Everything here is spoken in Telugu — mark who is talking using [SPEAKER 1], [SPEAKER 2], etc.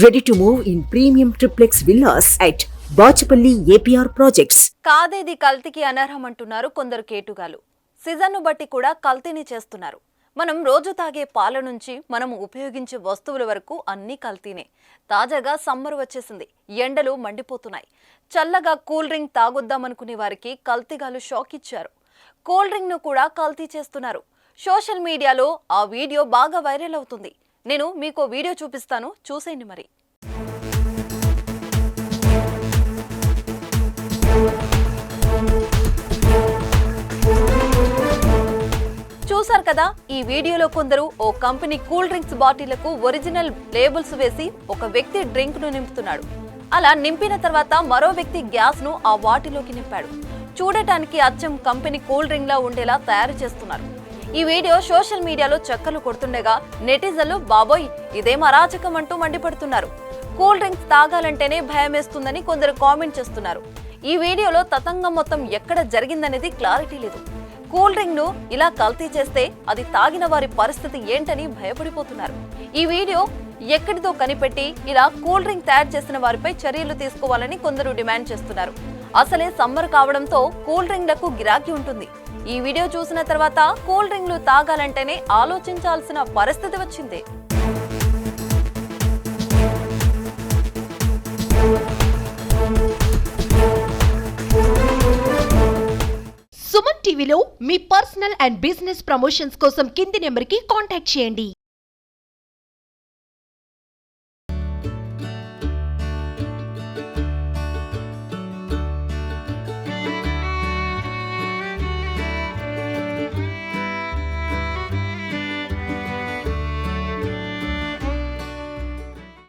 [SPEAKER 1] Ready to move in premium triplex villas at Bachapalli APR projects.
[SPEAKER 2] కాదేది కల్తీకి అనర్హం అంటున్నారు కొందరు కేటుగాలు. సీజన్ను బట్టి కూడా కల్తీని చేస్తున్నారు. మనం రోజు తాగే పాల నుంచి మనం ఉపయోగించే వస్తువుల వరకు అన్నీ కల్తీనే. తాజాగా సమ్మర్ వచ్చేసింది. ఎండలు మండిపోతున్నాయి. చల్లగా కూల్ డ్రింక్ తాగొద్దామనుకునే వారికి కల్తీగాలు షాక్ ఇచ్చారు. కూల్ డ్రింక్ ను కూడా కల్తీ చేస్తున్నారు. సోషల్ మీడియాలో ఆ వీడియో బాగా వైరల్ అవుతుంది. నేను మీకు వీడియో చూపిస్తాను, చూసేయండి మరి. చూసారు కదా, ఈ వీడియోలో కొందరు ఓ కంపెనీ కూల్ డ్రింక్స్ బాటిళ్లకు ఒరిజినల్ లేబుల్స్ వేసి ఒక వ్యక్తి డ్రింక్ ను నింపుతున్నాడు. అలా నింపిన తర్వాత మరో వ్యక్తి గ్యాస్ ను ఆ బాటిల్లోకి నింపాడు. చూడటానికి అచ్చం కంపెనీ కూల్ డ్రింక్ లా ఉండేలా తయారు చేస్తున్నారు. ఈ వీడియో సోషల్ మీడియాలో చక్కర్లు కొడుతుండగా నెటిజన్లు బాబోయ్ ఇదేం అరాచకం అంటూ మండిపడుతున్నారు. కూల్ డ్రింక్స్ తాగాలంటేనే భయమేస్తుందని కొందరు కామెంట్ చేస్తున్నారు. ఈ వీడియోలో తతంగం మొత్తం ఎక్కడ జరిగిందనేది క్లారిటీ లేదు. కూల్ డ్రింక్ ను ఇలా కల్తీ చేస్తే అది తాగిన వారి పరిస్థితి ఏంటని భయపడిపోతున్నారు. ఈ వీడియో ఎక్కడితో కనిపెట్టి ఇలా కూల్ డ్రింక్ తయారు చేసిన వారిపై చర్యలు తీసుకోవాలని కొందరు డిమాండ్ చేస్తున్నారు. అసలే సమ్మర్ కావడంతో కూల్ డ్రింక్లకు గిరాకీ ఉంటుంది. ఈ వీడియో చూసిన తర్వాత కూల్ డ్రింక్లు తాగాలంటేనే ఆలోచించాల్సిన పరిస్థితి వచ్చింది.
[SPEAKER 3] సుమన్ టీవీలో మీ పర్సనల్ అండ్ బిజినెస్ ప్రమోషన్స్ కోసం కింది నెంబర్కి కాంటాక్ట్ చేయండి.